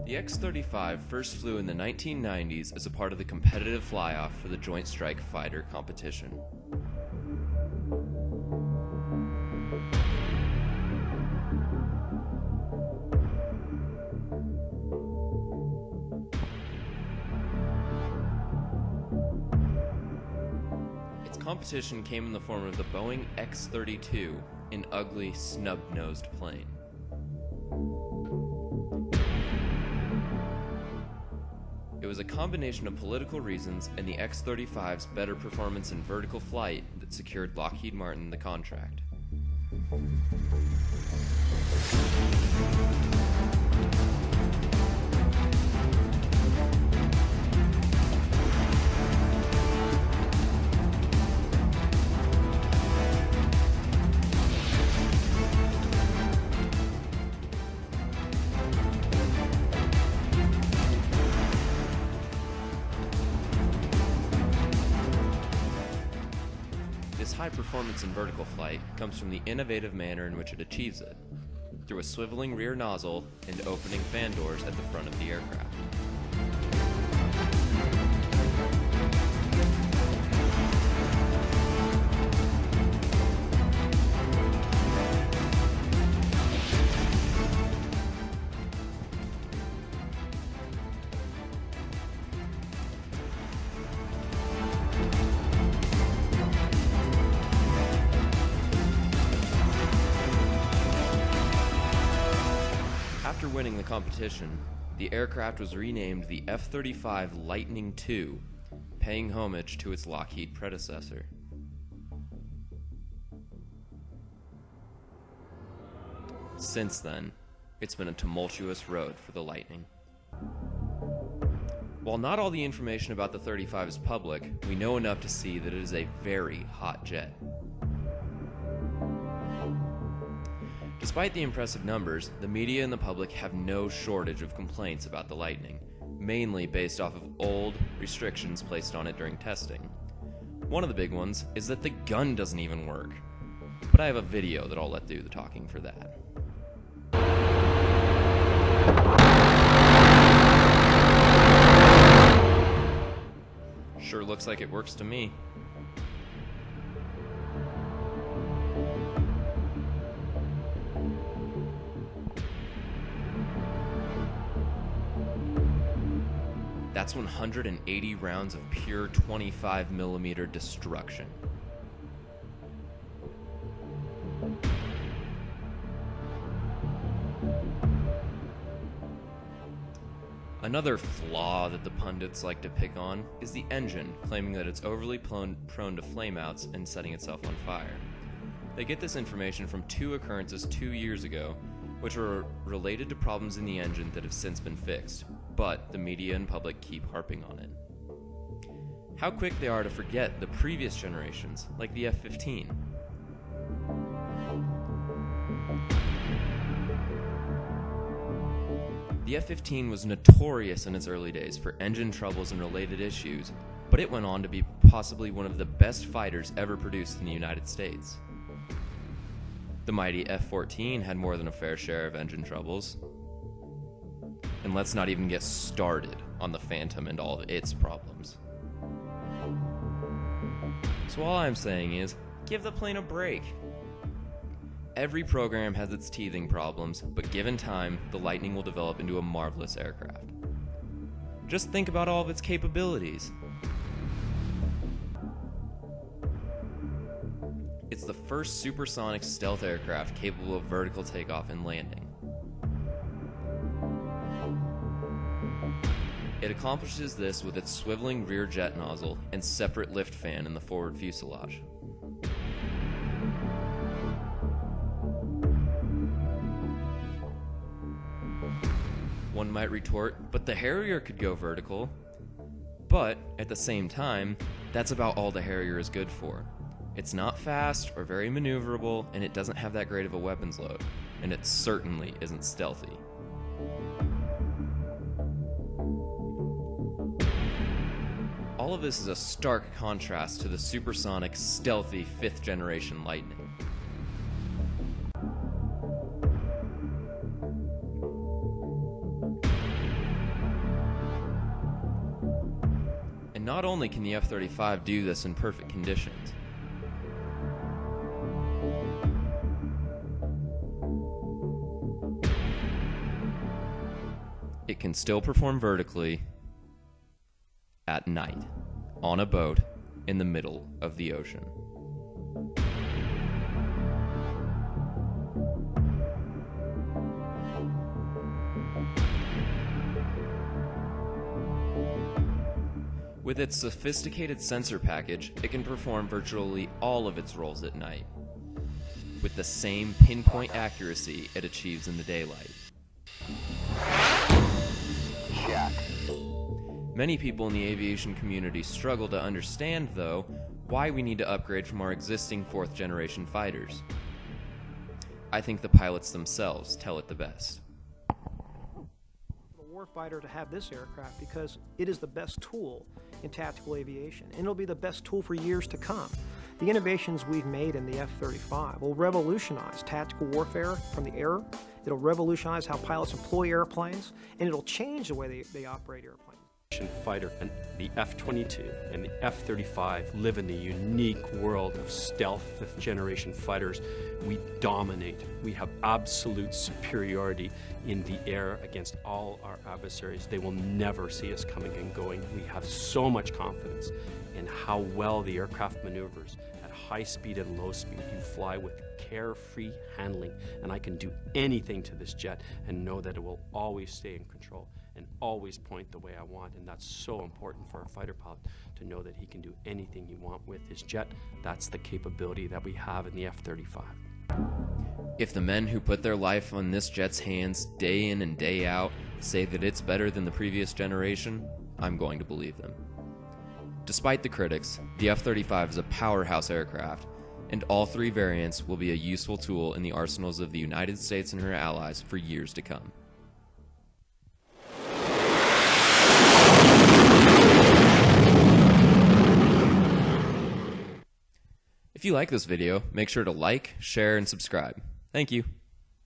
The X-35 first flew in the 1990s as a part of the competitive fly-off for the Joint Strike Fighter competition. Its competition came in the form of the Boeing X-32, an ugly, snub-nosed plane. It was a combination of political reasons and the X-35's better performance in vertical flight that secured Lockheed Martin the contract. This high performance in vertical flight comes from the innovative manner in which it achieves it, through a swiveling rear nozzle and opening fan doors at the front of the aircraft. After winning the competition, the aircraft was renamed the F-35 Lightning II, paying homage to its Lockheed predecessor. Since then, it's been a tumultuous road for the Lightning. While not all the information about the 35 is public, we know enough to see that it is a very hot jet. Despite the impressive numbers, the media and the public have no shortage of complaints about the Lightning, mainly based off of old restrictions placed on it during testing. One of the big ones is that the gun doesn't even work. But I have a video that I'll let do the talking for that. Sure looks like it works to me. That's 180 rounds of pure 25mm destruction. Another flaw that the pundits like to pick on is the engine, claiming that it's overly prone to flameouts and setting itself on fire. They get this information from two occurrences 2 years ago, which were related to problems in the engine that have since been fixed, but the media and public keep harping on it. How quick they are to forget the previous generations, like the F-15. The F-15 was notorious in its early days for engine troubles and related issues, but it went on to be possibly one of the best fighters ever produced in the United States. The mighty F-14 had more than a fair share of engine troubles. And let's not even get started on the Phantom and all of its problems. So all I'm saying is, give the plane a break. Every program has its teething problems, but given time, the Lightning will develop into a marvelous aircraft. Just think about all of its capabilities. It's the first supersonic stealth aircraft capable of vertical takeoff and landing. It accomplishes this with its swiveling rear jet nozzle and separate lift fan in the forward fuselage. One might retort, but the Harrier could go vertical. But, at the same time, that's about all the Harrier is good for. It's not fast or very maneuverable, and it doesn't have that great of a weapons load. And it certainly isn't stealthy. All of this is a stark contrast to the supersonic, stealthy 5th generation Lightning. not only can the F-35 do this in perfect conditions, it can still perform vertically at night on a boat in the middle of the ocean. With its sophisticated sensor package, it can perform virtually all of its roles at night, with the same pinpoint accuracy it achieves in the daylight. Check. Many people in the aviation community struggle to understand, though, why we need to upgrade from our existing fourth-generation fighters. I think the pilots themselves tell it the best. Warfighter to have this aircraft because it is the best tool in tactical aviation, and it'll be the best tool for years to come. The innovations we've made in the F-35 will revolutionize tactical warfare from the air. It'll revolutionize how pilots employ airplanes, and it'll change the way they operate airplanes. Fighter and the F-22 and the F-35 live in the unique world of stealth fifth-generation fighters. We dominate. We have absolute superiority in the air against all our adversaries. They will never see us coming and going. We have so much confidence in how well the aircraft maneuvers at high speed and low speed. You fly with carefree handling, and I can do anything to this jet and know that it will always stay in control and always point the way I want. And that's so important for a fighter pilot, to know that he can do anything he wants with his jet. That's the capability that we have in the F-35. If the men who put their life on this jet's hands day in and day out say that it's better than the previous generation, I'm going to believe them. Despite the critics, the F-35 is a powerhouse aircraft, and all three variants will be a useful tool in the arsenals of the United States and her allies for years to come. If you like this video, make sure to like, share, and subscribe. Thank you.